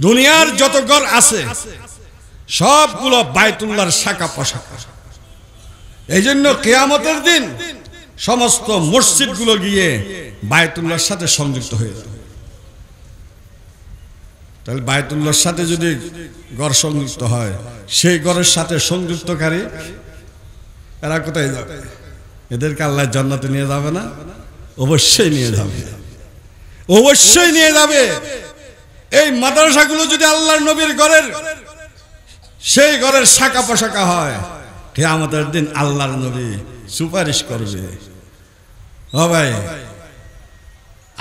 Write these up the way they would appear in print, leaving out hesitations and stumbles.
দুনিয়ার যত ঘর আছে সবগুলো বায়তুল্লাহর শাখা পোশাখা। এই জন্য কিয়ামতের দিন সমস্ত মসজিদগুলো গিয়ে বায়তুল্লাহর সাথে সংযুক্ত হয়ে যাবে। তাহলে বায়তুল্লাহর সাথে যদি ঘর সংযুক্ত হয়, সেই ঘরের সাথে সংযুক্তকারী এরা কোথায় যাবে? এদেরকে আল্লাহ জান্নাতে নিয়ে যাবে না? অবশ্যই নিয়ে যাবে, অবশ্যই নিয়ে যাবে। এই মাদ্রাসাগুলো যদি আল্লাহর নবীর ঘরের সেই ঘরের শাখা পোশাখা হয়, কিয়ামতের দিন আল্লাহর নবী সুপারিশ করবে। ও ভাই,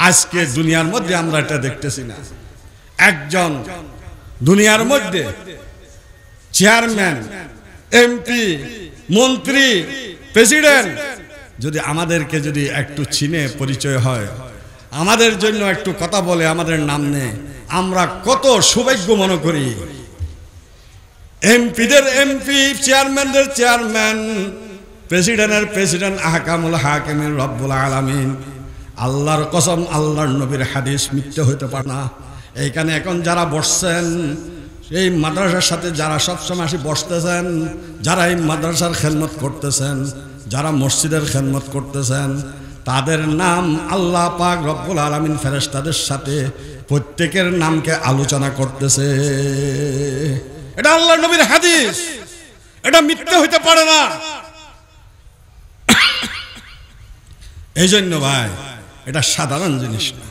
আজকে দুনিয়ার মধ্যে আমরা এটা দেখতেছি না। একজন দুনিয়ার মধ্যে চেয়ারম্যান, এমপি, মন্ত্রী, প্রেসিডেন্ট যদি আমাদেরকে যদি একটু চিনে পরিচয় হয়, আমাদের জন্য একটু কথা বলে, আমাদের নাম নেই, আমরা কত সৌভাগ্য মনে করি। এমপিদের এমপি, চেয়ারম্যানদের চেয়ারম্যান, প্রেসিডেন্টের প্রেসিডেন্ট, আহকামুল হাকিমিন রব্বুল আলামিন। আল্লাহর কসম, আল্লাহর নবীর হাদিস মিথ্যে হইতে পারে না। এইখানে এখন যারা বসছেন, এই মাদ্রাসার সাথে যারা সবসময় আসি বসতেছেন, যারা এই মাদ্রাসার খেদমত করতেছেন, যারা মসজিদের খেদমত করতেছেন, তাদের নাম আল্লাহ পাক রব্বুল আলামিন ফেরেশতাদের সাথে প্রত্যেকের নামকে আলোচনা করতেছে। এটা আল্লাহর নবীর হাদিস, এটা মিথ্যে হইতে পারে না। এই জন্য ভাই, এটা সাধারণ জিনিস না,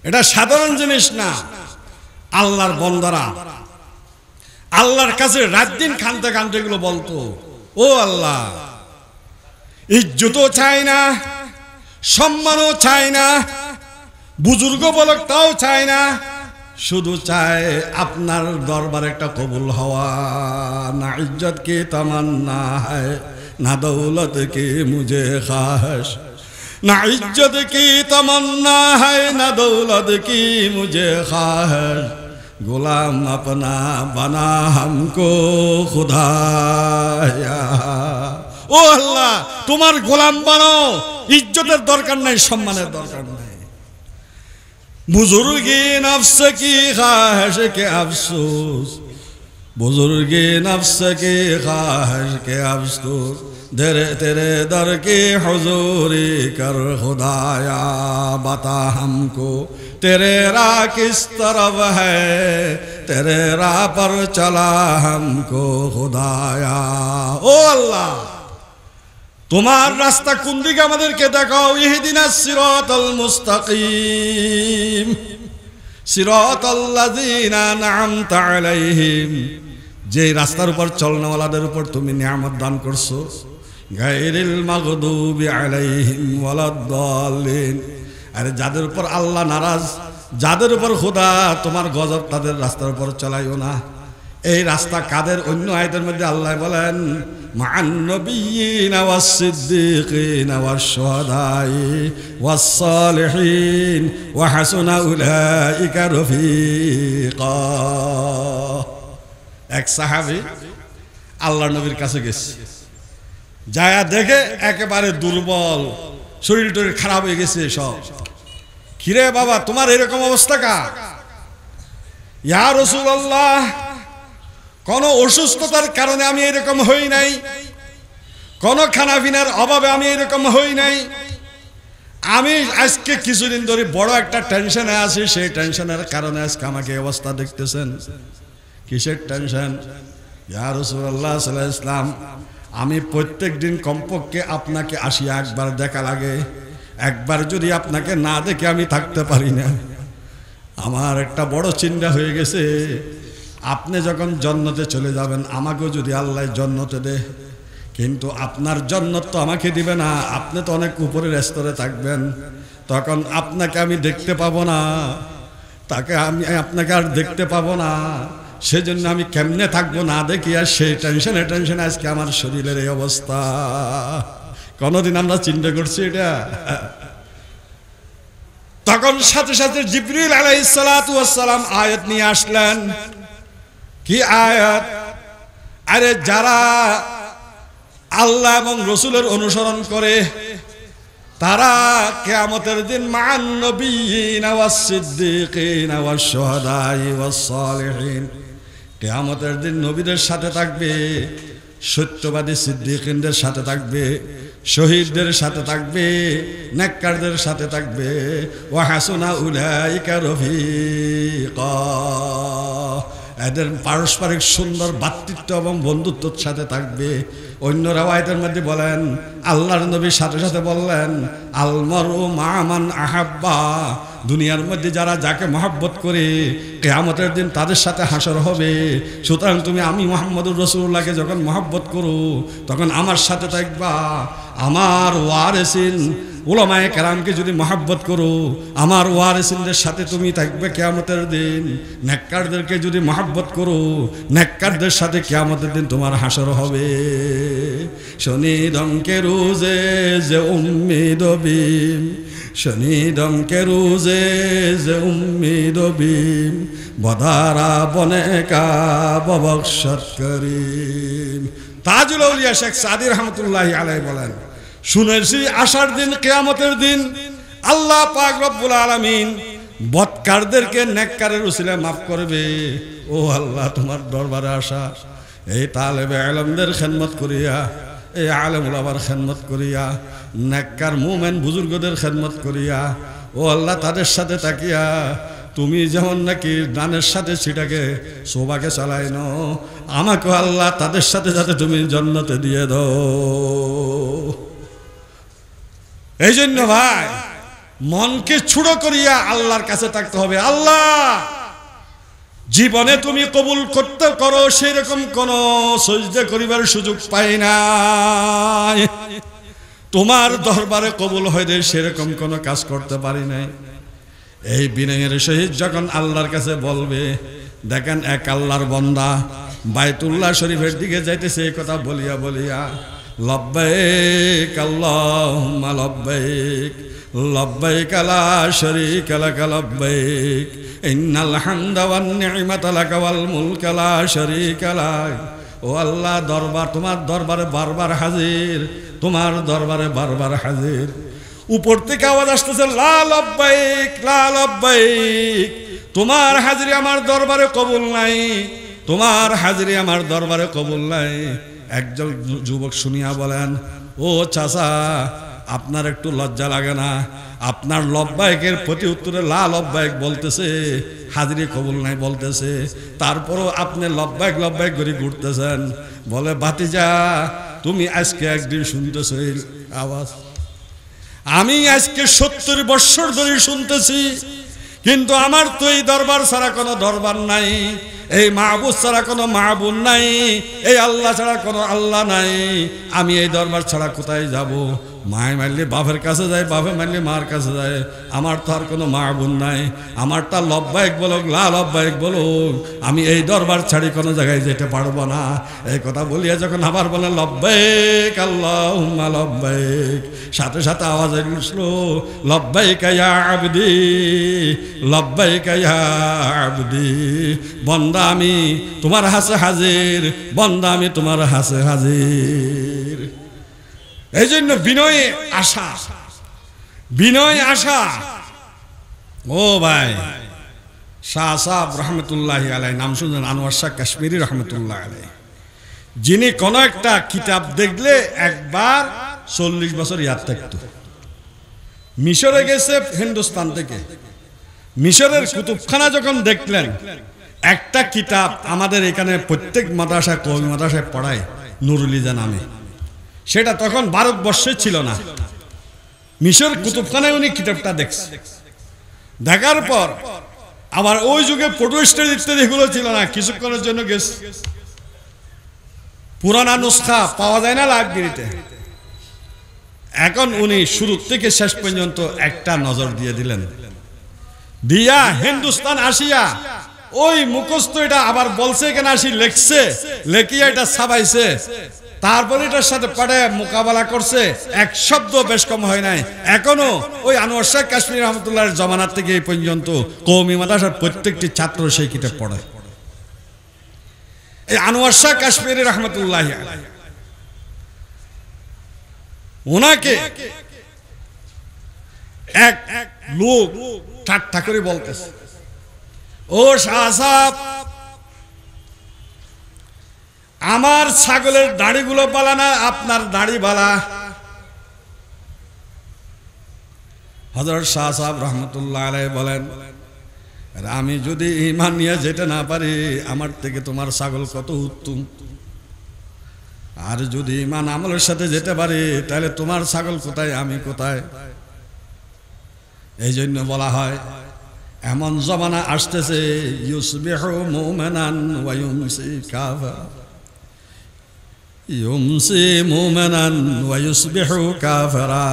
এটা সাধারণ জিনিস না। আল্লাহর বন্দারা আল্লাহর কাছে রাত দিন কাঁদতে কাঁদতে এগুলো বলতো, ও আল্লাহ, ইজ্জতও চাই না, সম্মানও চাই না, বুজুর্গ বলক তাও চাই না, শুধু চায় আপনার দরবার একটা কবুল হওয়া। না ইজ্জত কি তামান্না है, না দৌলত কি মুঝে খাস, না ইজ্জত কি তামান্না है, না দৌলত কি মুঝে খাস, গোলাম अपना बना हमको खुदाया। ও আল্লাহ, তোমার গোলাম বানাও, ইজ্জতের দরকার নাই, সম্মানের দরকার নাই। बुजुर्गी नफ्स की ख्वाहिश के अफसोस, बुजुर्गी नफ्स की ख्वाहिश के अफसोस, तेरे दर की हुजूरी कर खुदाया। बता हमको तेरे राह किस तरफ है, तेरे राह पर चला हमको खुदाया। ओ अल्लाह, তোমার রাস্তা কোন দিকে আমাদেরকে দেখাও। ইহদিনাস সিরাতাল মুস্তাকিম, সিরাতাল্লাযিনা আন'আমতা আলাইহিম, যে রাস্তার উপর চলনেওয়ালাদের উপর তুমি নিয়ামত দান করছো। গায়রিল মাগদুবি আলাইহিম ওয়ালাদ-দাল্লিন, আরে যাদের উপর আল্লাহ নারাজ, যাদের উপর খোদা তোমার গজব, তাদের রাস্তার উপর চালাইও না। এই রাস্তা কাদের? অন্য আয়াতের মধ্যে আল্লাহ বলেন, মা'আন নবিয়্যিনা ওয়াস-সিদ্দীকিনা ওয়াশ-শুহাদাই ওয়াস-সালিহিন ওয়া হাসুনা উলাইকা রফিকা। এক সাহাবী আল্লাহর নবীর কাছে গেছে, যায়া দেখে একেবারে দুর্বল, শরীর টরীর খারাপ হয়ে গেছে সব। কিরে বাবা, তোমার এরকম অবস্থা কা? ইয়া রাসূলুল্লাহ, কোন অসুস্থতার কারণে আমি এরকম হই নাই, কোন খানাপিনার অভাবে আমি এরকম হই নাই। আমি আজকে কিছুদিন ধরে বড় একটা টেনশনে আছি, সেই টেনশনের কারণে আজকে আমাকে এই অবস্থা দেখতেছেন। কিসের টেনশন? ইয়া রাসূলুল্লাহ সাল্লাল্লাহু আলাইহি ওয়াসাল্লাম, আমি প্রত্যেক দিন কমপক্ষে আপনাকে আসিয়া একবার দেখা লাগে, একবার যদি আপনাকে না দেখে আমি থাকতে পারি না। আমার একটা বড় চিন্তা হয়ে গেছে, আপনি যখন জান্নাতে চলে যাবেন, আমাকেও যদি আল্লাহ জান্নাতে দেয়, কিন্তু আপনার জান্নাত তো আমাকে দিবে না, আপনি তো অনেক উপরের স্তরে থাকবেন, তখন আপনাকে আমি দেখতে পাবো না, তাকে আমি আপনাকে আর দেখতে পাবো না। সেজন্য আমি কেমনে থাকবো না দেখি, আর সেই টেনশনে টেনশনে আজকে আমার শরীরের এই অবস্থা। কোনদিন আমরা চিন্তা করছি এটা? তখন সাথে সাথে জিবরিল আলাইহিস সালাতু ওয়াস সালাম আয়াত নিয়ে আসলেন। কি আয়াত? আরে যারা আল্লাহ এবং রসুলের অনুসরণ করে, তারা কিয়ামতের দিন মান নবিয়িনা ওয়াস সিদ্দিকিনা ওয়াস শুহাদাই ওয়াস সালিহিন, কিয়ামতের দিন নবীদের সাথে থাকবে, সত্যবাদী সিদ্দিকিনদের সাথে থাকবে, শহীদদের সাথে থাকবে, নেককারদের সাথে থাকবে। ওয়া হাসুনা উলাইকা রফিকা, এদের পারস্পরিক সুন্দর ভ্রাতৃত্ব এবং বন্ধুত্বর সাথে থাকবে। অন্য রাওয়ায়াতের মধ্যে বলেন, আল্লাহর নবীর সাথে সাথে বললেন, আল মারউ মা মান আহাব্বা, দুনিয়ার মধ্যে যারা যাকে মহব্বত করে কিয়ামতের দিন তাদের সাথে হাসর হবে। সুতরাং তুমি আমি মুহাম্মদুর রাসূলুল্লাহকে যখন মহব্বত করো তখন আমার সাথে থাকবা। আমার ওয়ারিসিন উলামায়ে কেরামকে যদি মহব্বত করো, আমার ওয়ারিসিনদের সাথে তুমি থাকবে কিয়ামতের দিন। নেককারদেরকে যদি মহব্বত করো, নেককারদের সাথে কিয়ামতের দিন তোমার হাসর হবে। শনিদম কে রোজে যে উম্মিদ বিম, শনিদম কে রোজে যে উম্মিদ বিম, বদারা বনে কা ববখশত করিম। তাজুল আউলিয়া শেখ সাদি রহমতুল্লাহি আলাইহি বলেন, শুনেছি আসার দিন কিয়ামতের দিন আল্লাহ পাক রব্বুল আলামিন বদকারদেরকে নেককারের উসিলায় মাফ করবে। ও আল্লাহ, তোমার দরবারে আসা এই তালেবে ইলমদের খেদমত করিয়া, এই আলেম উলামার খেদমত করিয়া, নেককার মুমিন বুজুর্গদের খেদমত করিয়া, ও আল্লাহ তাদের সাথে তাকিয়া তুমি যেমন নাকি ডানের সাথে ছিটাকে সোবাকে চালাই নো, আমাকে আল্লাহ তাদের সাথে যাতে তুমি জান্নাতে দিয়ে দাও। এই জন্য ভাই মনকে ছুড়ো করিয়া আল্লাহর কাছে থাকতে হবে। আল্লাহ জীবনে তুমি কবুল করতে করো সেরকম কোন সজদা করিবার সুযোগ পাই নাই, তোমার দরবারে কবুল হইলে সেরকম কোন কাজ করতে পারি নাই। এই বিনয়ের সহিত যখন আল্লাহর কাছে বলবে, দেখেন এক আল্লাহর বান্দা বাইতুল্লাহ শরীফের দিকে যাইতেছে, এই কথা বলিয়া বলিয়া লব্বাইক আল্লাহুম্মা লব্বাইক, লব্বাইক লা শারীকা লাক লব্বাইক, ইন্নাল হামদা ওয়ান নি'মাতা লাক ওয়াল মুলকা লা শারীকা লাক। ও আল্লাহ, দরবার তোমার দরবারে বারবার হাজির, তোমার দরবারে বারবার হাজির। উপর থেকে আওয়াজ আসতেছে, লা লব্বাইক লা লব্বাইক, তোমার হাজিরি আমার দরবারে কবুল নাই, তোমার হাজিরি আমার দরবারে কবুল নাই। একজন যুবক শুনিয়া বলেন, ও চাচা, আপনার একটু লজ্জা লাগে না? আপনার লব্বাইকের প্রতি উত্তরে লা লব্বাইক বলতেছে, হাজিরি কবুল নাই বলতেছে, তারপরও আপনি লব্বাইক লব্বাইক করে ঘুরতেছেন। বলে, ভাতিজা তুমি আজকে একদিন শুনতেছ এই আওয়াজ, আমি আজকে 70 বছর ধরে শুনতেছি, কিন্তু আমার তো এই দরবার ছাড়া কোনো দরবার নাই, এই মাহবুদ ছাড়া কোনো মাহবুদ নাই, এই আল্লাহ ছাড়া কোনো আল্লাহ নাই। আমি এই দরবার ছাড়া কোথায় যাব? মায় মারলে বাপের কাছে যায়, বাপে মারলে মার কাছে যায়, আমার তো আর কোনো মাহবুদ নাই। আমারটা লব্বাইক বলুক লা লব্বাইক বলুক, আমি এই দরবার ছাড়ি কোনো জায়গায় যেতে পারবো না। এই কথা বলিয়া যখন আবার বলে লব্বাইক আল্লাহুম্মা লব্বাইক, সাথে সাথে আওয়াজ আসলো, লব্বাইক ইয়া আবদি, লব্বাইক ইয়া আবদি, বান্দা আমি তোমার হাসে হাজির, বান্দা আমি তোমার হাসে হাজির। এই জন্য বিনয়ে আসা, বিনয় আসা। ও ভাই, শাহ সাহেব রহমতুল্লাহি আলাইহি, নাম শুনছেন? আনোয়ার শাহ কাশ্মীরি রহমতুল্লাহ আলাইহি, যিনি কোন একটা কিতাব দেখলে একবার 40 বছর ইয়াদ থাকতো। মিশরে গেছে হিন্দুস্তান থেকে, মিশরের কুতুবখানা যখন দেখলেন, একটা কিতাব আমাদের এখানে প্রত্যেক মাদ্রাসায়, কওমি মাদ্রাসায় পড়ায় নুরুলিজা নামে, সেটা তখন ভারতবর্ষে ছিল না। মিশর কুতুবখানায় উনি কিতাবটা দেখছে, দেখার পর আবার ওই যুগে ফটো স্টেট ইত্যাদি এগুলো ছিল না, কিছুক্ষণের জন্য গেছে, পুরানা নুসখা পাওয়া যায় না লাইব্রেরিতে। এখন উনি শুরু থেকে শেষ পর্যন্ত একটা নজর দিয়ে দিলেন, দিয়া হিন্দুস্তান আসিয়া ওই মুখস্থ এটা আবার বলছে কেন আসি লেখছে, লেখিয়া এটা ছাপাইছে, তারপরে এটার সাথে পড়ে মোকাবেলা করছে, এক শব্দ বেশ কম হয় নাই। এখনো ওই আনোয়ার শাহ কাশ্মীর রহমতুল্লাহর জমানার থেকে এই পর্যন্ত কওমি মাদ্রাসার প্রত্যেকটি ছাত্র সেই কিতাব পড়ে। এই আনোয়ার শাহ কাশ্মীরি রহমতুল্লাহি আলাইহি, ওনাকে এক লোক ঠাট্টা করে বলতেছে, ও শাহ সাহেব, আমার ছাগলের দাড়িগুলো বালা না আপনার দাড়ি বালা? হযরত শাহ সাহেব রহমতুল্লাহ আলাইহি বলেন, আমি যদি ঈমান নিয়ে যেতে না পারি, আমার থেকে তোমার ছাগল কত উত্তম। আর যদি ঈমান আমলের সাথে যেতে পারি, তাহলে তোমার ছাগল কোথায়, আমি কোথায়। এই জন্য বলা হয়, এমন জমানা আসতেছে, ইউসবিহু মুমিনান ওয়া ইউমসি কাফিরা, ইউমসি মুমিনান ওয়া ইউসবিহু কাফিরা।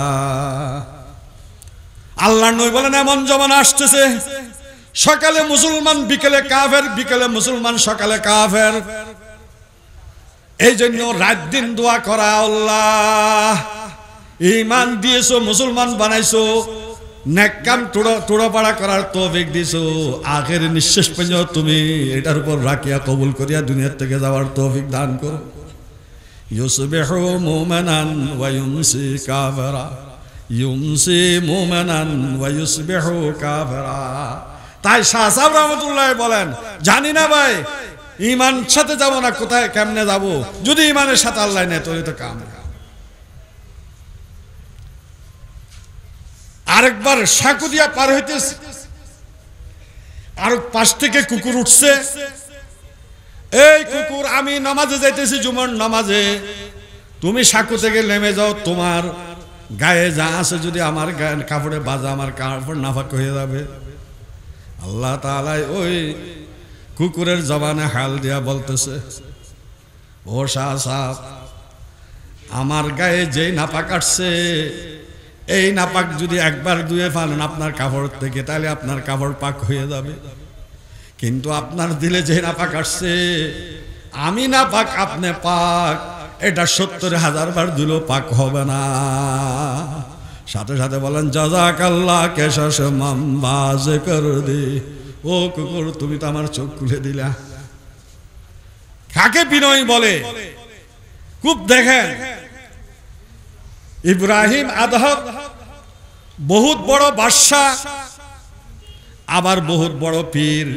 আল্লাহর নবী বলেন, এমন জমানা আসতেছে, সকালে মুসলমান বিকেলে কাফের, বিকেলে মুসলমান সকালে কাফের। এই জন্য রাত দিন দোয়া করা, আল্লাহ ঈমান দিয়েছো, মুসলমান বানাইছো, নেক কাম তোড়াপাড়া করার তৌফিক দিছো, আখের নিঃশ্বাস পর্যন্ত তুমি এটার উপর রাখিয়া কবুল করিয়া দুনিয়ার থেকে যাওয়ার তৌফিক দান করো। ইউসবিহু মুমিনান ওয়া ইউমসি কাফিরা, ইউমসি মুমিনান ওয়া ইউসবিহু কাফিরা। তাই শাহ সাহেব রহমতুল্লাহ বলেন, জানি না ভাই ঈমান সাথে যাব না, কোথায় কেমনে যাব, যদি ঈমানের সাথে আল্লাহ নেই তো এটা কাম। আরেকবার সাকুদিয়া পার হইতেছে, আর পাশ থেকে কুকুর উঠছে। এই কুকুর, আমি নামাজে যাইতেছি, জুমার নামাজে, তুমি সাকু থেকে নেমে যাও, তোমার গায়ে যা আছে যদি আমার গায়ে কাপড়ে বাজা, আমার কাপড় নাফাক হয়ে যাবে। আল্লাহ তাআলা ওই কুকুরের জবানে হাল দিয়া বলতেছে, ও শাহ সাহেব, আমার গায়ে যেই নাপাক আসছে, এই নাপাক যদি একবার ধুয়ে ফেলেন আপনার কাপড় থেকে, তাহলে আপনার কাপড় পাক হয়ে যাবে। কিন্তু আপনার দিলে যে নাপাক আসছে, আমি নাপাক আপনি পাক, এটা 70,000 বার দিলেও পাক হবে না। সাথে সাথে বলেন, জাযাকাল্লাহ কেশাশ মামবাজ কর দে। ও কুকুর, তুমি তো আমার চোখ খুলে দিলা। কাকে বিনয় বলে? খুব দেখেন, ইব্রাহিম আদহাব বহুত বড় বাদশা, আবার বহুত বড় পীর।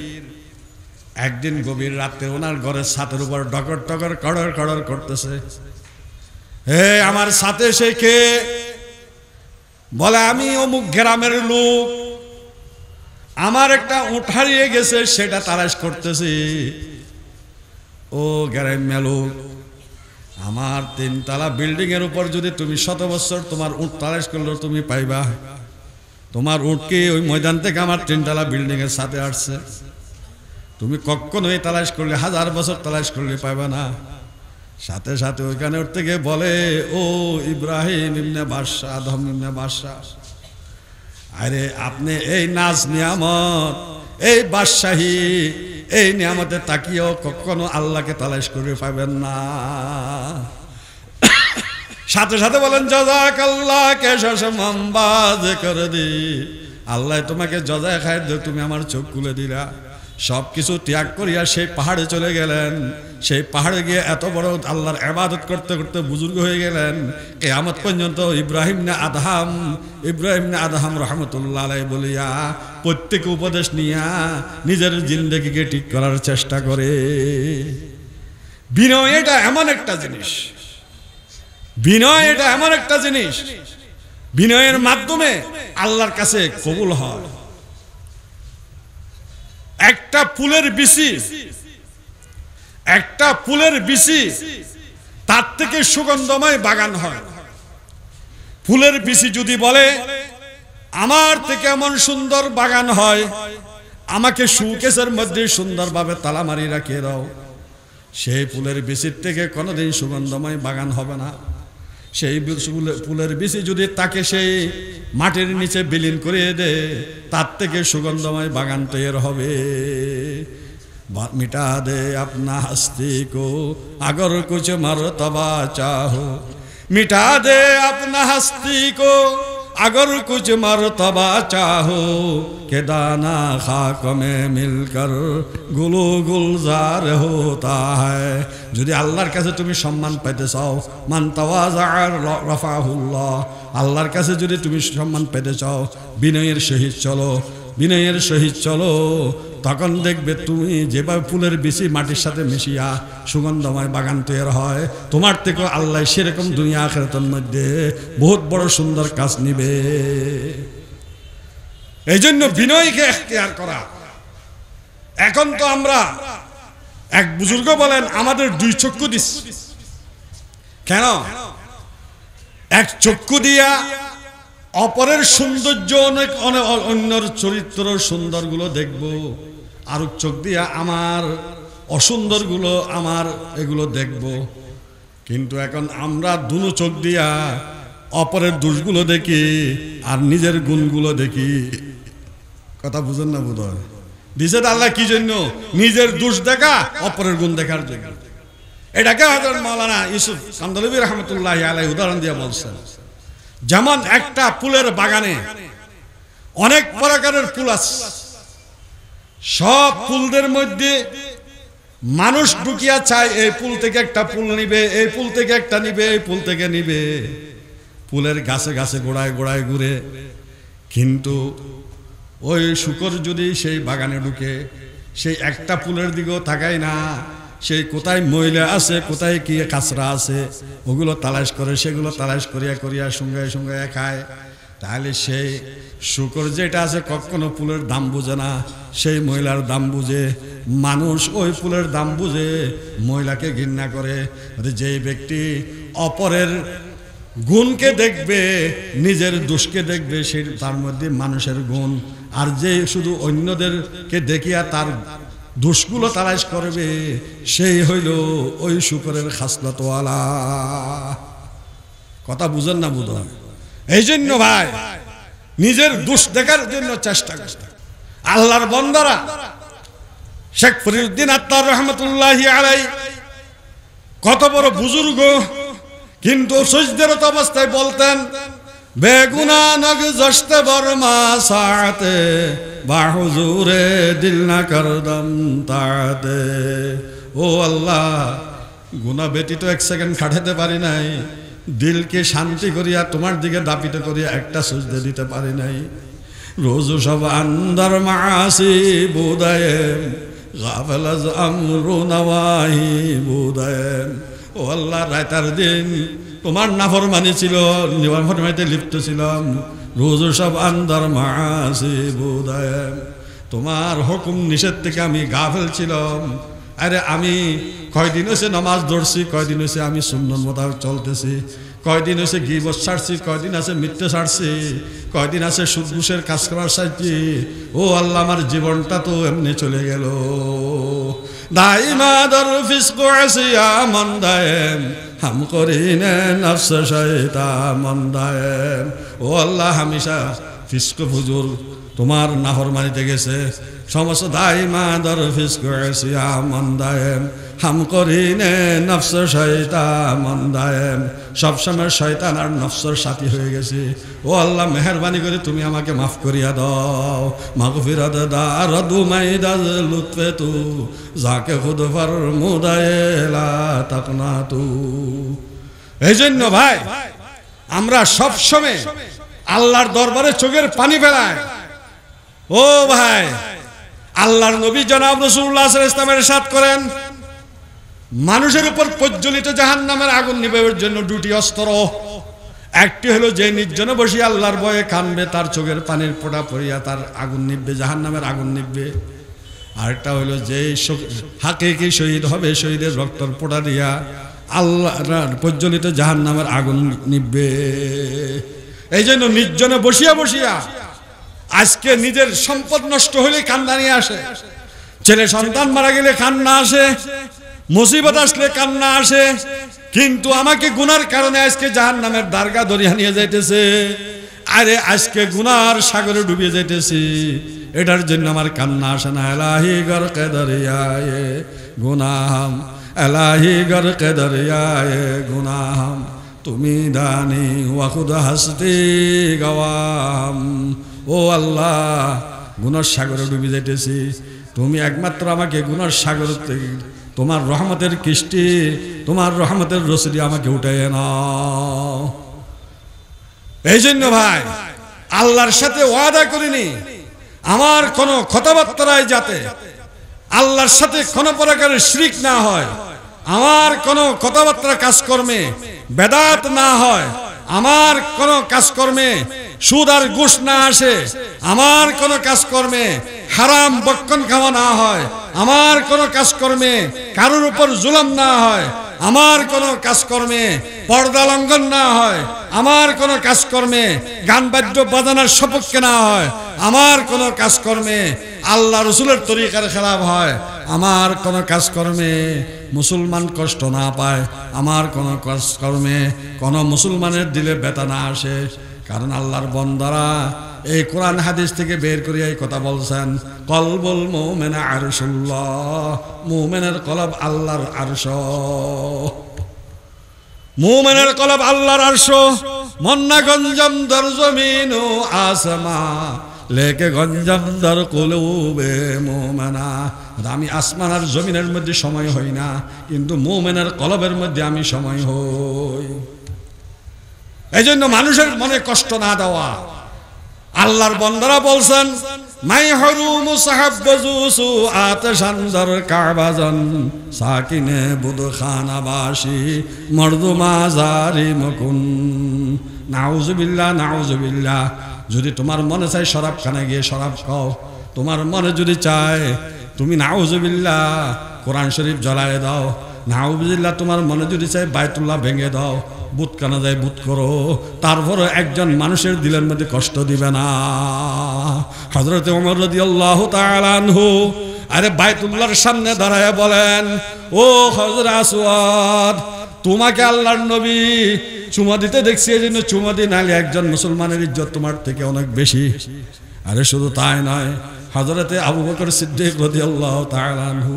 একদিন গভীর রাতে ওনার ঘরের ছাদের উপর ডকর টকর কড়র কড়র করতেছে। হে আমার সাথে সে কে? বলে, আমি অমুক গ্রামের লোক, আমার একটা উট হারিয়ে গেছে, সেটা তালাশ করতেছি। ও গ্রাম্য লোক, আমার 3 তলা বিল্ডিং এর উপর যদি তুমি 100 বছর তোমার উট তালাশ করলে তুমি পাইবা? তোমার উট কি ওই ময়দান থেকে আমার 3 তলা বিল্ডিং এর সাথে আসছে? তুমি কখনোই তালাশ করলে 1000 বছর তালাশ করলে পাইবা না। সাথে সাথে ওইখানে উঠতে গিয়ে বলে, ও ইব্রাহিম ইবনে বাদশা, আদম ইবনে বাদশা, আরে আপনি এই নাজ নিয়ামত, এই বাদশাহী, এই নিয়ামতে তাকিয়েও কখনো আল্লাহকে তালাশ করে পাবেন না। সাথে সাথে বলেন, জাযাকাল্লাহ কেশাশ মামবাজ করে দি। আল্লাহ তোমাকে জজায় খায় দিয়ে তুমি আমার চোখ খুলে দিলা। সবকিছু ত্যাগ করিয়া সেই পাহাড়ে চলে গেলেন। সেই পাহাড়ে গিয়ে এত বড় আল্লাহর ইবাদত করতে করতে বুজুর্গ হয়ে গেলেন। কিয়ামত পর্যন্ত ইব্রাহিম নে আদহাম রহমতুল্লাহ আলাইহি বলিয়া প্রত্যেক উপদেশ নিয়া নিজের জিন্দেগিকে ঠিক করার চেষ্টা করে। বিনয় এটা এমন একটা জিনিস, বিনয় এটা এমন একটা জিনিস, বিনয়ের মাধ্যমে আল্লাহর কাছে কবুল হয়। একটা ফুলের বিচি তার থেকে সুগন্ধময় বাগান হয়। ফুলের বিচি যদি বলে, আমার থেকে এমন সুন্দর বাগান হয়, আমাকে শোকেসের মধ্যে সুন্দরভাবে তালা মারি রাখিয়ে দাও, সেই ফুলের বিচির থেকে কোনোদিন সুগন্ধময় বাগান হবে না। সেই ফুলের বিচি যদি তাকে সেই মাটির নিচে বিলীন করে দে, তার থেকে সুগন্ধময় বাগান তৈরি হবে। मिटा दे अपना हस्ती को अगर कुछ मर्तबा चाहो, मिटा दे अपना हस्ती को अगर कुछ मर्तबा चाहो के दाना खाक में मिलकर गुलू गुलजार होता है যদি আল্লাহর কাছে তুমি সম্মান পেতে চাও মান তাওয়াজা রাফাহুল্লাহ আল্লাহর কাছে যদি তুমি সম্মান পেতে চাও বিনয়ের সহিত চলো বিনয়ের সহিত চলো তখন দেখবে তুমি যেভাবে ফুলের বিচি মাটির সাথে মিশিয়া সুগন্ধময় বাগান তৈরি হয় তোমার থেকে আল্লাহ সেরকম দুনিয়া আখিরাতের মধ্যে বহুত বড় সুন্দর কাজ নিবে এই জন্য বিনয়কে এখতিয়ার করা এখন তো আমরা এক বুজুর্গ বলেন আমাদের দুই চক্ষু দিস কেন এক চক্ষু দিয়া অপরের সৌন্দর্য অনেক অনেক অন্যর চরিত্র সুন্দরগুলো দেখব আর চোখ দিয়া আমার অসুন্দরগুলো আমার এগুলো দেখব কিন্তু এখন আমরা দুনো চোখ দিয়া অপরের দোষগুলো দেখি আর নিজের গুণগুলো দেখি কথা বুঝেন না বোধহয় দিছে আল্লাহ কি জন্য নিজের দোষ দেখা অপরের গুণ দেখার জন্য এটাকে হযরত মাওলানা ইউসুফ কান্দলবী রহমতুল্লাহি আলাইহি উদাহরণ দিয়ে বলছেন যেমন একটা ফুলের বাগানে অনেক প্রকারের ফুল আছে সব ফুলদের মধ্যে মানুষ ঢুকিয়া চায় এই ফুল থেকে একটা ফুল নিবে এই ফুল থেকে একটা নিবে এই ফুল থেকে নিবে ফুলের গাছে গাছে গোড়ায় গোড়ায় ঘুরে কিন্তু ওই শুকর যদি সেই বাগানে ঢুকে সেই একটা ফুলের দিকেও তাকায় না সেই কোথায় ময়লা আছে কোথায় কি কাঁচরা আছে ওগুলো তালাশ করে সেগুলো তালাশ করিয়া করিয়া সঙ্গে সঙ্গে খায় তাহলে সেই শুকর যেটা আছে কখনো ফুলের দাম বুঝে না সেই ময়লার দাম বুঝে মানুষ ওই ফুলের দাম বুঝে ময়লাকে ঘৃণা করে যেই ব্যক্তি অপরের গুণকে দেখবে নিজের দোষকে দেখবে সেই তার মধ্যে মানুষের গুণ আর যে শুধু অন্যদেরকে দেখিয়া তার দোষগুলো তালাশ করবে সেই হইল ওই শুকরের খাসলতওয়ালা কথা বুঝেন না বুঝ এই জন্য ভাই নিজের দোষ দেখার জন্য চেষ্টা করতে আল্লাহর বান্দারা শেখ ফরিদউদ্দিন আত্তার রহমতুল্লাহি আলাইহি কত বড় বুজুর্গ কিন্তু সজদারত অবস্থায় বলতেন বেগুনা নগ জশতে বর্মা সাতে বা হুজুরে দিল না করদম তাতে ও আল্লাহ গুনাহ ব্যতীত এক সেকেন্ড খাটাতে পারি নাই দিলকে শান্তি করিয়া তোমার দিকে দাপিত করিয়া একটা সুজদা দিতে পারি নাই রোজ সব আন্দার মাসি বুদায়ে গাফেল আজ আমরু নওয়াহি বুদায়ে ও আল্লাহ রাতার দিন তোমার নাফরমানি ছিল নাফরমানিতে লিপ্ত ছিলাম রোজ সব আন্দার মাসি বুদায়ে তোমার হুকুম নিষেধ থেকে আমি গাফেল ছিলাম আরে আমি কয়দিন হয়েছে নামাজ ধরছি কয়দিন হয়েছে আমি সুন্নত মোতাবেক চলতেছি কয়দিন হয়েছে গীবত ছাড়ছি কয়দিন আছে মিথ্যে ছাড়ছি কয়দিন আছে সুদ ঘুষের কাজ করার সাথে ও আল্লাহ আমার জীবনটা তো এমনি চলে গেল দাইমা দর ফিসকো আসিয়া মন দায়েম হাম করিনে নফস শয়তান মন দায়েম ও আল্লাহ হামেশা ফিসকো ফুজুর তোমার নাফরমানিতে গেছে সমস্ত দাইমা দর ফিসকো আসিয়া মন দায়েম হাম করিনে নফস শয়তান মন দায়েম সবসময় শয়তান আর নফসের সাথী হয়ে গেছে ও আল্লাহ মেহেরবানি করে তুমি আমাকে মাফ করিয়া দাও মাগফিরাত দারদু মাইদাজ লুতফে তু যাকে খুদ ফরমুদায়ে লা তাকনাতু এই জন্য ভাই আমরা সব সময় আল্লাহর দরবারে চোখের পানি ফেলাই ও ভাই আল্লাহর নবী জনাব রাসূলুল্লাহ সাল্লাল্লাহু আলাইহি ওয়াসাল্লাম ইরশাদ করেন মানুষের উপর প্রজ্বলিত জাহান্নামের আগুন নিভানোর জন্য দুটি অস্ত্র একটি হলো যে নির্জনে বসে আল্লাহর ভয়ে কাঁদবে তার চোখের পানির ফোঁটা পড়িয়া তার আগুন নিভবে জাহান্নামের আগুন নিভবে আরেকটা হলো যে হাকিকি শহীদ হবে শহীদের রক্তের ফোঁটা দিয়া আল্লাহর প্রজ্বলিত জাহান্নামের আগুন নিভবে এই জন্য নির্জনে বসিয়া বসিয়া আজকে নিজের সম্পদ নষ্ট হলে কান্না নিয়ে আসে ছেলে সন্তান মারা গেলে কান্না আসে মুসিবত আসলে কান্না আসে কিন্তু আমাকে গুনার কারণে আজকে জাহান্নামের দারগা দরিয়া নিয়ে যাইতেছে আরে আজকে গুনার সাগরে ডুবিয়ে যাইতেছি এটার জন্য আমার কান্না আসে না এলাহি গরকে দরিয়ায়ে গুনাহাম এলাহি গরকে দরিয়ায়ে গুনাহাম তুমি দানি ওয়া খুদা হাসতি গাওয়াম। ও আল্লাহ, গুনার সাগরে ডুবে যাইতেছি, তুমি একমাত্র আমাকে গুনার সাগর থেকে তোমার রহমতের কিস্তি, তোমার রহমতের রসিদি আমাকে উঠাইয়ে নাও। এই জন্য ভাই আল্লাহর সাথে ওয়াদা করিনি আমার কোনো কথাবার্তায় যাতে আল্লাহর সাথে কোনো প্রকারের শিরক না হয়, আমার কোনো কথাবার্তা কাজকর্মে বেদাত না হয়, আমার কোনো কাজকর্মে সুদ আর ঘুষ না আসে, আমার কোনো কাজকর্মে হারাম বক্ষণ খাওয়া না হয়, আমার কোনো কাজকর্মে কারোর উপর জুলুম না হয়, আমার কোনো কাজকর্মে পর্দা লঙ্ঘন না হয়, আমার কোনো কাজকর্মে গান বাদ্য বাজানোর সপক্ষে না হয়, আমার কোনো কাজকর্মে আল্লাহ রসুলের তরিকার খেলাফ হয়, আমার কোনো কাজকর্মে মুসলমান কষ্ট না পায়, আমার কোনো কাজকর্মে কোনো মুসলমানের দিলে ব্যথা না আসে। কারণ আল্লাহর বান্দারা এই কোরআন হাদিস থেকে বের করে এই কথা বলছেন, কলবুল মুমিনা আরশুল্লাহ, মুমিনের কলব আল্লাহর আরশ, মুমিনের কলব আল্লাহর আরশ। মন্না গঞ্জম দর জমিন ও আসমা লেকে গঞ্জম দর কুলুবে মুমিনা। আমি আসমান আর জমিনের মধ্যে সময় হই না, কিন্তু মুমিনের কলবের মধ্যে আমি সময় হই। এই জন্য মানুষের মনে কষ্ট না দেওয়া। আল্লাহর বান্দারা বলছেন, মাই হরুমু সাহাব্বাজুসু আতশানদার কাবাজান সাকিনে বুদখানাবাসি মর্দুমা জারিমকুন। নাউজুবিল্লাহ, নাউজুবিল্লাহ। যদি তোমার মনে চায় শরাবখানে গিয়ে শরাব খাও, তোমার মনে যদি চায় তুমি নাউজুবিল্লাহ কোরআন শরীফ জ্বলায় দাও, নাউজুবিল্লাহ তোমার মনে যদি চায় বাইতুল্লাহ ভেঙে দাও, বুত কানা যায় বুত করো, তারপরে একজন মানুষের দিলের মধ্যে কষ্ট দিবে না। হযরত ওমর রাদিয়াল্লাহু তাআলা আনহু আরে বাইতুল্লাহর সামনে দাঁড়ায় বলেন, ও হযরত আসওয়াদ, তোমাকে আল্লাহর নবী চুমা দিতে দেখছি, এই জন্য চুমা দিন, নালে একজন মুসলমানের ইজ্জত তোমার থেকে অনেক বেশি। আরে শুধু তাই নয়, হযরতে আবু বকর সিদ্দিক রাদিয়াল্লাহু তাআলা আনহু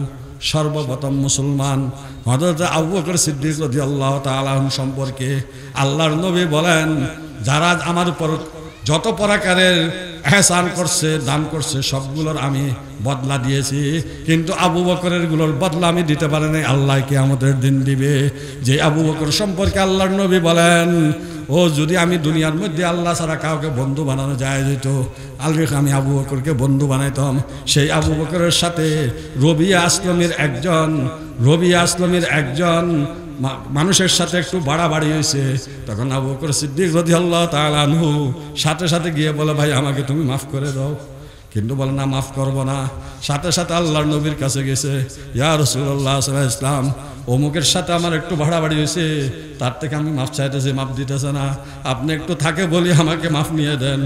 সর্বপ্রথম মুসলমান। হযরত আবু বকর সিদ্দিক রাদিয়াল্লাহু তাআলা আনহু সম্পর্কে আল্লাহর নবী বলেন, যারা আমার উপর যত প্রকারের এহসান করছে, দান করছে, সবগুলোর আমি বদলা দিয়েছি, কিন্তু আবু বকরের গুলোর বদলা আমি দিতে পারি নাই, আল্লাহ কিয়ামতের দিন দিবে। যে আবু বকর সম্পর্কে আল্লাহর নবী বলেন, ও যদি আমি দুনিয়ার মধ্যে আল্লাহ ছাড়া কাউকে বন্ধু বানানো যায় যেত, আমি আবু বকরকে বন্ধু বানাইতাম। সেই আবু বকরের সাথে রবিয়া আসলামের একজন মানুষের সাথে একটু বাড়াবাড়ি হয়েছে, তখন আবু বকর সিদ্দিক রাদিয়াল্লাহু তাআলা আনহু সাথে সাথে গিয়ে বলে, ভাই আমাকে তুমি মাফ করে দাও। কিন্তু বলে না, মাফ করবো না। সাথে সাথে আল্লাহর নবীর কাছে গেছে, ইয়া রাসূলুল্লাহ সাল্লাল্লাহু আলাইহি ওয়াসাল্লাম, অমুকের সাথে আমার একটু বাড়াবাড়ি হয়েছে, তার থেকে আমি মাফ চাইতেছি, মাফ দিতেছে না, আপনি একটু থাকে বলি আমাকে মাফ নিয়ে দেন।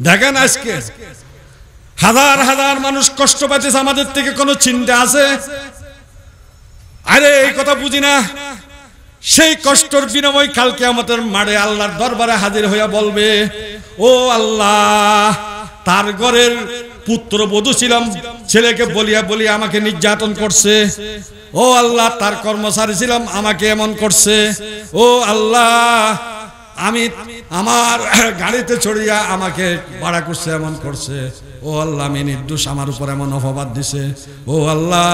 দেখেন আজকে হাজার হাজার মানুষ কষ্ট পাচ্ছে, আমাদের থেকে কোনো চিন্তা আছে? আরে এই কথা বুঝি না। সেই কষ্টের বিনিময় কাল কিয়ামতের মাঠে আল্লাহর দরবারে হাজির হইয়া বলবে, ও আল্লাহ, তার ঘরের পুত্রবধূ ছিলাম, ছেলেকে বলিয়া বলিয়া আমাকে নির্যাতন করছে। ও আল্লাহ, তার কর্মচারী ছিলাম, আমাকে এমন করছে। ও আল্লাহ, আমি আমার গাড়িতে চড়িয়া আমাকে ভাড়া করছে, এমন করছে। ও আল্লাহ, আমি নির্দোষ, আমার উপর এমন অপবাদ দিছে। ও আল্লাহ,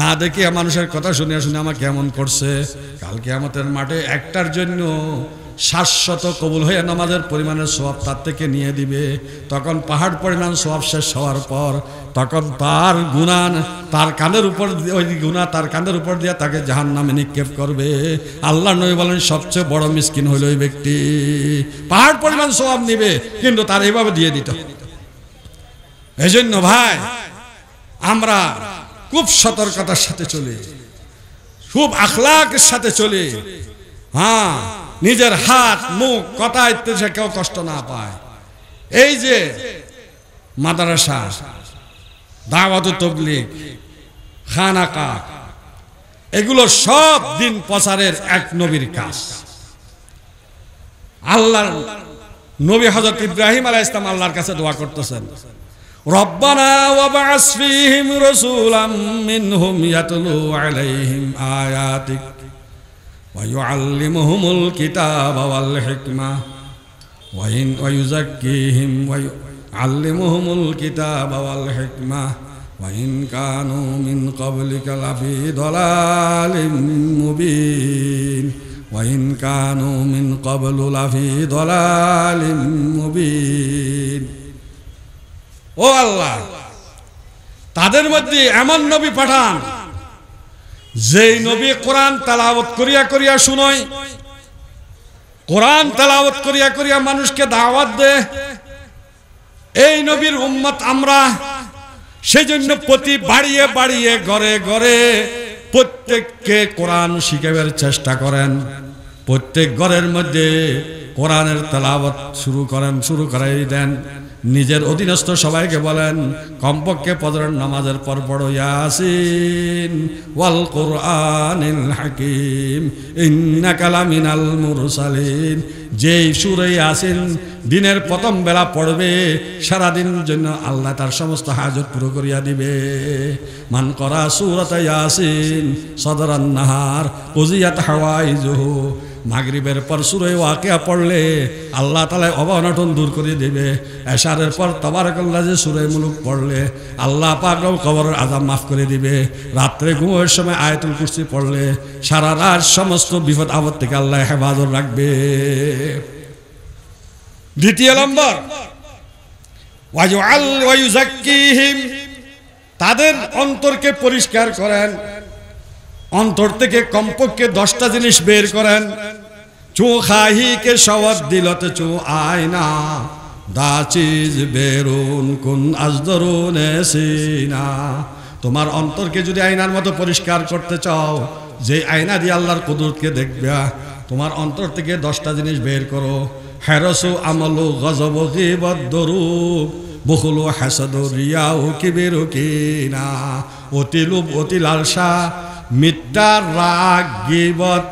না দেখিয়া মানুষের কথা শুনে শুনে আমাকে এমন করছে। কাল কিয়ামতের মাঠে একটার জন্য 700 কবুল হয়ে নামাজের পরিমাণের সওয়াব তার থেকে নিয়ে দিবে। তখন পাহাড় পরিমাণ সওয়াব শেষ হওয়ার পর তখন তার গুনাহ তার কাঁধের উপর, ওই গুনাহ তার কাঁধের উপর দিয়ে তাকে জাহান্নামে নিক্ষেপ করবে। আল্লাহ নবী বলেন, সবচেয়ে বড় মিসকিন হইল ওই ব্যক্তি, পাহাড় পরিমাণ সওয়াব নিবে কিন্তু তার এইভাবে দিয়ে দিত। এই জন্য ভাই আমরা খুব সতর্কতার সাথে চলি, খুব আখলাকের সাথে চলি। হ্যাঁ, নিজের হাত, মুখ, কথা ইত্যাদি কেউ কষ্ট না পায়। এই যে মাদ্রাসা, দাওয়াত তাবলীগ, খানাকা, এগুলো সব দিন প্রচারের এক নবীর কাজ। আল্লাহর নবী হযরত ইব্রাহিম আলাইহিস সালাম আল্লাহর কাছে দোয়া করতেছেন, রব্বানা ওয়াবআস ফীহিম রাসূলাম মিনহুম ইয়াতলু আলাইহিম আয়াতিক ওয়া ইউআল্লিমুহুমুল কিতাবা ওয়াল হিকমাহ ওয়া ইউযাক্কিহিম ওয়া ইউআল্লিমুহুমুল কিতাবা ওয়াল হিকমাহ ওয়া ইন কানু মিন ক্বাবলিকা লাফি দালালিম মুবিন ওয়া ইন কানু মিন ক্বাবলু লাফি দালালিম মুবিন। ও আল্লাহ, তাদের মধ্যে এমন নবী পাঠান যেই নবী কোরআন তেলাওয়াত করিয়া করিয়া শুনায়, কোরআন তেলাওয়াত করিয়া করিয়া মানুষকে দাওয়াত দেয়। এই নবীর উম্মত আমরা, সেই জন্য প্রতি বাড়িয়ে বাড়িয়ে ঘরে ঘরে প্রত্যেককে কোরআন শিখাবার চেষ্টা করেন। প্রত্যেক ঘরের মধ্যে কোরআনের তেলাওয়াত শুরু করাই দেন। নিজের অধীনস্থ সবাইকে বলেন কমপক্ষে ফজরের নামাজের পর পড়ো ইয়াসিন ওয়াল কুরআনিল হাকিম ইন্নাকা লামিনাল মুরসালিন। যেই সূরা ইয়াসিন দিনের প্রথম বেলা পড়বে, সারা দিনের জন্য আল্লাহ তার সমস্ত হাজত পুরো করিয়া দিবে। মান করা সূরাতা ইয়াসিন সদরান নাহার কুজিয়াত হাওয়াইজুহু। মাগরিবের পর সূরা ওয়াকিয়া পড়লে আল্লাহ তাআলা অভাব-অনটন দূর করে দেবে। এশারের পর তাবারাকাল্লাহ সূরা মুলুক পড়লে আল্লাহ পাক কবরের আযাব মাফ করে দিবে। রাত্রে ঘুমের সময় আয়াতুল কুরসি পড়লে সারা রাত সমস্ত বিপদ আপদ থেকে আল্লাহ হেফাজত রাখবে। দ্বিতীয় নম্বর, ওয়া ইউযাক্কিহিম, তাদের অন্তরকে পরিষ্কার করেন। অন্তর থেকে কমপক্ষে 10টা জিনিস বের করেন। চো খাহি কে শওয়াত দিলতে চো আয়না দা চিজ বেরুন কুন আজদরুন সিনা। তোমার অন্তরকে যদি আয়নার মতো পরিষ্কার করতে চাও, যে আয়না দিয়ে আল্লাহর কুদরতকে দেখবে, তোমার অন্তর থেকে 10টা জিনিস বের করো। হেরসু আমলু গজব গীবত দরুব বখুলু হাসাদু রিয়াউ কিবিরু কিনা। অতি লোভ, অতি লালসা, মিথ্যা, রাগ, গীবত,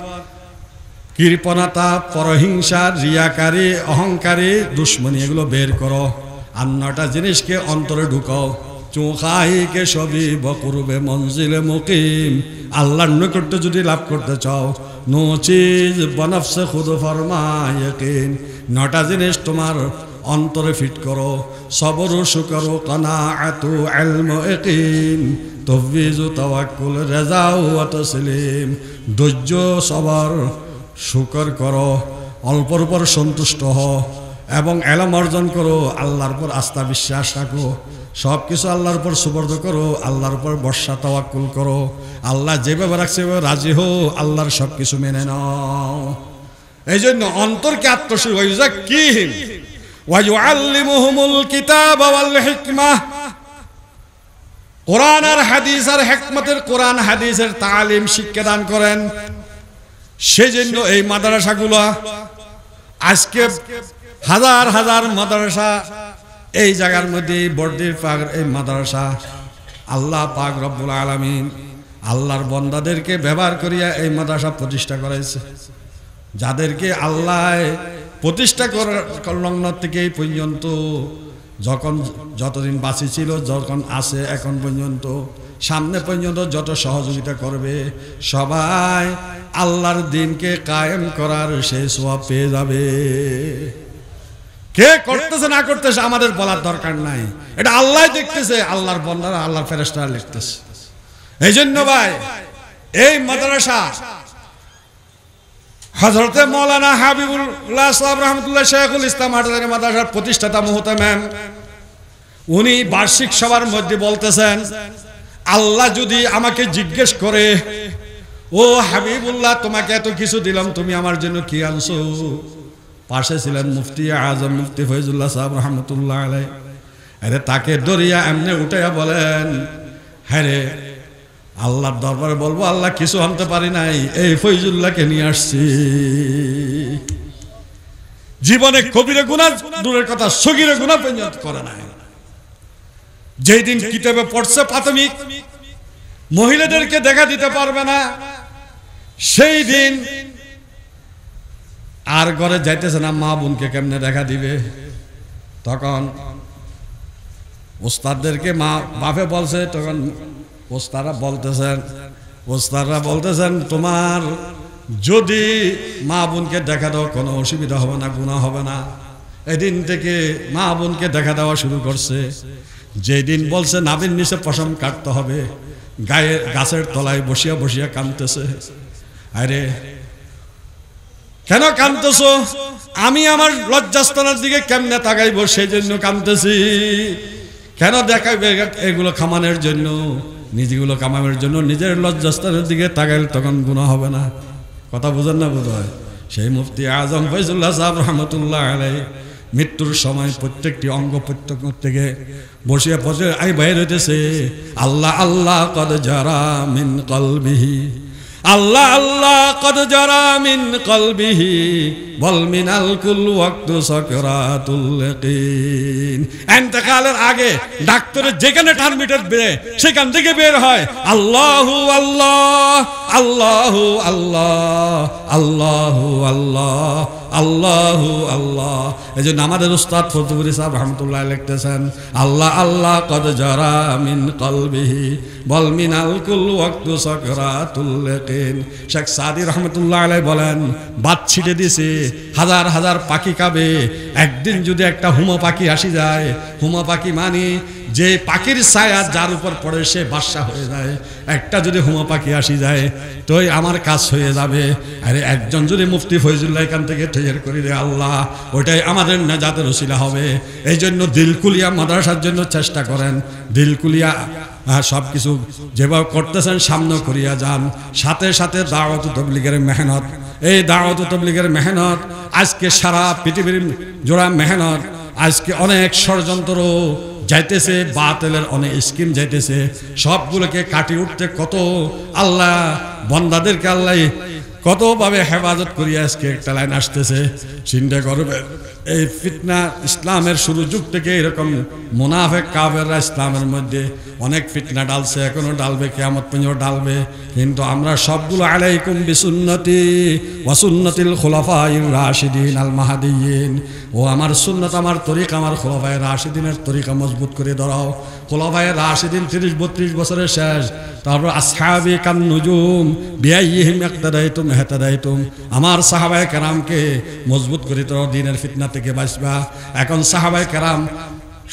কৃপণতা, পরহিংসা, রিয়াকারী, অহংকারী, দুশ্মনী, এগুলো বের করো। আর 9টা জিনিসকে অন্তরে ঢুকাও। চোখাইকে সবই বকুরবে মঞ্জিলে মুকিম। আল্লাহর নৈকট্য যদি লাভ করতে চাও, নো চিজ বনফসে খুদ ফরমায়কিন। 9টা জিনিস তোমার অন্তরে ফিট করো। সবর, শুকর, কানাআতু, ইলম, ইয়াকিন, তফবিজু, তাওয়াক্কুল, রেজা ওয়া তাসলিম। ধৈর্য, সবর, শুকর করো, অল্পর উপর সন্তুষ্ট হও এবং ইলম অর্জন করো। আল্লাহর উপর আস্থা বিশ্বাস রাখো। সব কিছু আল্লাহর উপর সুপর্দ করো। আল্লাহর উপর ভরসা, তাওয়াক্কুল করো। আল্লাহ যেভাবে রাখছে রাজি হো। আল্লাহর সব কিছু মেনে নাও। এই জন্য অন্তরকে আত্মশুদ্ধ ওয়াইযাক্কিহিম ওয়া ইউআল্লিমুহুমুল কিতাবা ওয়াল হিকমাহ। কোরআন আর হাদিস আর হিকমতের, কোরআন হাদিসের তালিম শিক্ষা দান করেন। সেজন্য এই মাদ্রাসাগুলো আজকে হাজার হাজার মাদ্রাসা এই জায়গার মধ্যে, বর্দির পাক এই মাদ্রাসা আল্লাহ পাক রব্বুল আলামিন আল্লাহর বান্দাদেরকে ব্যবহার করিয়া এই মাদ্রাসা প্রতিষ্ঠা করেছে। যাদেরকে আল্লাহ প্রতিষ্ঠা করলগ্ন থেকে এই পর্যন্ত, যতদিন বাঁচি ছিল, যখন আছে এখন পর্যন্ত, সামনে পর্যন্ত যত সহযোগিতা করবে, সবাই আল্লাহর দিনকে কায়েম করার সেই সওয়াব পেয়ে যাবে। কে করতেছে না করতেছে আমাদের বলার দরকার নাই, এটা আল্লাহ দেখতেছে। আল্লাহর বান্দারা, আল্লাহর ফেরেশতারা লিখতেছে। এই জন্য ভাই, এই মাদ্রাসা হযরতে মাওলানা হাবিবুল্লাহ সাহেব রহমতুল্লাহ শেখুল ইসলাম হাটাজারি মাদ্রাসার প্রতিষ্ঠাতা মুহতামিম, উনি বার্ষিক সভার মধ্যে বলতেছেন, আল্লাহ যদি আমাকে জিজ্ঞেস করে, ও হাবিবুল্লাহ, তোমাকে এত কিছু দিলাম, তুমি আমার জন্য কি আনছো? পাশে ছিলেন মুফতি আজম মুফতি ফয়জুল্লাহ সাহেব রহমতুল্লাহ আলাইহি। আরে তাকে দরিয়া এমনি উঠাইয়া বলেন, হ্যাঁ রে, আল্লাহর দরবারে বলবো, আল্লাহ কিছু আনতে পারি নাই, এই ফয়জুল্লাহকে নিয়ে আসছি। জীবনে কবিরা গুনাহ দূরের কথা, সগীরা গুনাহ পর্যন্ত করে নাই। যেই দিন কিতাবে পড়ছে প্রাথমিক মহিলাদেরকে দেখা দিতে পারবে না, সেই দিন আর ঘরে যাইতেছে না, মা বোনকে কেমনে দেখা দিবে? তখন ওস্তাদদেরকে মা বাপে বলছে, তখন ওস্তাদরা বলতেছেন তোমার যদি মা বোনকে দেখা দাও কোনো অসুবিধা হবে না, গুনাহ হবে না। এদিন থেকে মা বোনকে দেখা দেওয়া শুরু করছে। যেদিন বলছে নাভির নিচে পশম কাটতে হবে, গায়ে গাছের তলায় বসিয়া বসিয়া কাঁদতেছে। আরে কেন কাঁদতেছো? আমি আমার লজ্জাস্থানের দিকে কেমনে তাকাইব সেই জন্য কাঁদতেছি। কেন দেখাইবে? এগুলো খামানোর জন্য, নিজেগুলো কামানোর জন্য। নিজের লজ্জাস্থানের দিকে তাকাইলে তখন গুনাহ হবে না। কথা বুঝেন না বোধ হয়? সেই মুফতি আজম ফয়জুল্লাহ সাহেব রহমতুল্লাহ আলাইহি মৃত্যুর সময় প্রত্যেকটি অঙ্গ প্রত্যঙ্গ থেকে বসিয়া বসে বাইর হইতেছে আল্লাহ আল্লাহ কদ জারা মিন কলবিহি, আল্লাহ আল্লাহ কদ জারা মিন কলবিহি বল মিনাল কুল ওয়াক্তু সাকরাতুল ইয়াকিন। ইন্তেকালের আগে ডাক্তারের যেখানে টার্মিনেটর বের সেখান থেকে বের হয় আল্লাহু আল্লাহ আল্লাহু আল্লাহ আল্লাহু আল্লাহ আল্লাহু আল্লাহ। এই জন্য আমাদের উস্তাদ ফতুপুরি সাহেব রহমতুল্লাহ লিখতেছেন আল্লাহ আল্লাহ কদ জারা মিন কলবিহি বল মিনাল কুল ওয়াক্তু সাকরাতুল ইয়াকিন। শেখ সাদি রহমতুল্লাহ আলাইহি বলেন বাদ ছিটে দিছে, হাজার হাজার পাখি খাবে, একদিন যদি একটা হুমো পাখি আসি যায়, হুমো পাখি মানে যে পাখির ছায়া যার উপর পড়ে সে বাদশা হয়ে যায়, একটা যদি হুমো পাখি আসি যায় তোই আমার কাজ হয়ে যাবে। আরে একজন যদি মুফতি ফয়জুল্লাহ এখান থেকে তৈরি করে দেয় আল্লাহ, ওইটাই আমাদের নাজাতের ওসিলা হবে। এই জন্য দিলকুলিয়া মাদ্রাসার জন্য চেষ্টা করেন। দিলকুলিয়া সব কিছু যেভাবে করতেছেন সামনে করিয়া যান, সাথে সাথে দাওয়াত তাবলীগের মেহনত। এই দাওয়াত তাবলীগের মেহনত আজকে সারা পৃথিবীর জোড়া মেহনত। আজকে অনেক ষড়যন্ত্র যাইতেছে, বাতিলের অনেক স্কিম যাইতেছে, সবগুলোকে কাটিয়ে উঠতে কত আল্লাহ বান্দাদেরকে আল্লাহ কতভাবে হেফাজত করিয়া আজকে একটা লাইন আসতেছে। চিন্তা করবে এই ফিতনা ইসলামের শুরু যুগ থেকে এরকম মুনাফিক কাফেররা ইসলামের মধ্যে অনেক ফিতনা ডালছে, এখনো ডালবে, কিয়ামত পর্যন্ত ডালবে। কিন্তু আমরা সবগুলো আলাইকুম বিসুন্নতি ওয়া সুন্নাতিল খুলাফায়ে রাশিদিন আল মাহদিয়িন, ও আমার সুন্নাত আমার তরিকা আমার খুলাফায়ে রাশিদিনের তরিকা মজবুত করে ধরাও। খুলাফায়ে রাশিদিন 30-32 বছরের শেষ, তারপর আসহাবি কান নুজুম বিআইহিম ইক্তাদাইতুম ইহতাদাইতুম, আমার সাহাবায়ে কেরামকে মজবুত করে ধরাও, দ্বীনের ফিতনা থেকে বাঁচবা। এখন সাহাবায়ে কেরাম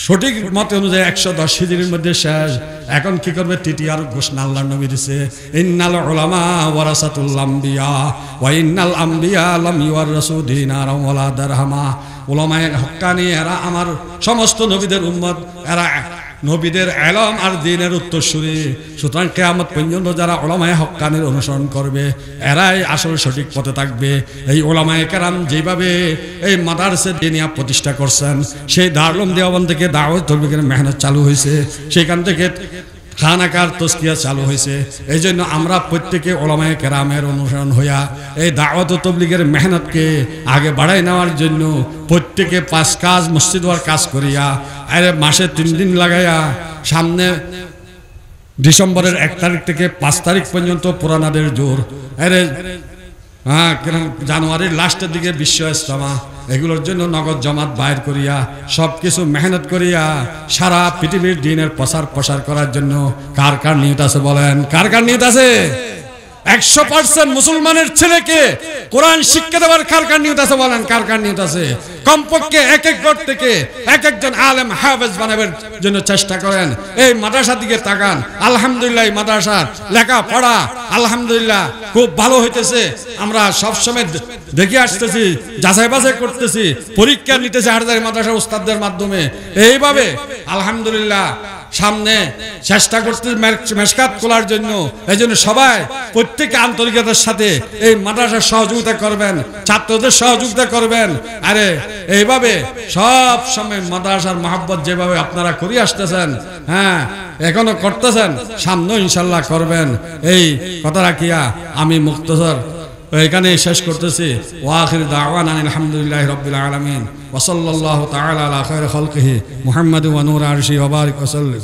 সঠিক মত অনুযায়ী 110 হিজরির মধ্যে শেষ। এখন কি করবে? তৃতীয়ার ঘোষণা আল্লাহর নবী দিয়েছে ইন্নাল উলামা ওয়ারাসাতুল আম্বিয়া ওয়া ইন্নাল আম্বিয়া লাম ইওয়াররাসু দিনারাম ওয়ালা দিরহামা। উলামায়ে হক্কানি এরা আমার সমস্ত নবীদের উম্মত, এরা নবীদের ইলম আর দ্বীনের উত্তরসূরি। সুতরাং কিয়ামত পর্যন্ত যারা উলামায়ে হক্কানির অনুসরণ করবে এরাই আসল সঠিক পথে থাকবে। এই উলামায়ে কেরাম যেভাবে এই মাদ্রাসা দিনিয়া প্রতিষ্ঠা করছেন, সেই দারুল উলুম দেওবন্দ থেকে দাওয়াত তাবলীগের মেহনত চালু হয়েছে, সেখান থেকে খানাকার তজকিয়া চালু হয়েছে। এই জন্য আমরা প্রত্যেকে উলামায়ে কেরামের অনুসরণ হইয়া এই দাওয়াত তাবলীগের মেহনতকে আগে বাড়াই নেওয়ার জন্য প্রত্যেকে 5 কাজ মসজিদ হওয়ার কাজ করিয়া, আরে মাসে 3 দিন লাগাইয়া সামনে ডিসেম্বরের 1 তারিখ থেকে 5 তারিখ পর্যন্ত পুরানাদের জোর, আরে জানুয়ারির লাস্টের দিকে বিশ্ব ইজতেমা, এগুলোর জন্য নগদ জমাত বাইর করিয়া সব কিছু মেহনত করিয়া সারা পৃথিবীর দ্বীনের প্রসার করার জন্য কার কার নিয়ত আছে বলেন? কার কার নিয়ত আছে? 100% মুসলমানের ছেলেকে কোরআন শিক্ষা দেওয়ার কার কার নিয়ত আছে বলেন? কার কার নিয়ত আছে? কমপক্ষে এক এক ঘর থেকে এক একজন আলেম হাফেজ বানাবার জন্য চেষ্টা করেন। এই মাদ্রাসার দিকে তাকান, আলহামদুলিল্লাহ মাদ্রাসার লেখাপড়া আলহামদুলিল্লাহ খুব ভালো হইতেছে। আমরা সবসময় দেখে আসতেছি, যাচাই বাছাই করতেছি, পরীক্ষা নিতেছি হাটহাজারী মাদ্রাসার উস্তাদদের মাধ্যমে। এইভাবে আলহামদুলিল্লাহ সামনে চেষ্টা করতে মেশকাত খোলার জন্য। এই জন্য সবাই প্রত্যেকে আন্তরিকতার সাথে এই মাদ্রাসার সহযোগিতা করবেন, ছাত্রদের সহযোগিতা করবেন। আরে এইভাবে সব সময় মাদ্রাসার মহব্বত যেভাবে আপনারা করে আসতেছেন, হ্যাঁ এখনো করতেছেন, সামনে ইনশাল্লাহ করবেন। এই কথা রাখিয়া আমি মুক্তসর এখানে শেষ করতেছি। ওয়া আখির দাওয়ানা আলহামদুলিল্লাহি রাব্বিল আলামিন ওয়া সাল্লাল্লাহু তাআলা আলা খায়রি খালকিহি মুহাম্মাদ ওয়া নূর আরশি ওয়া বারিক ওয়া সাল্লাম।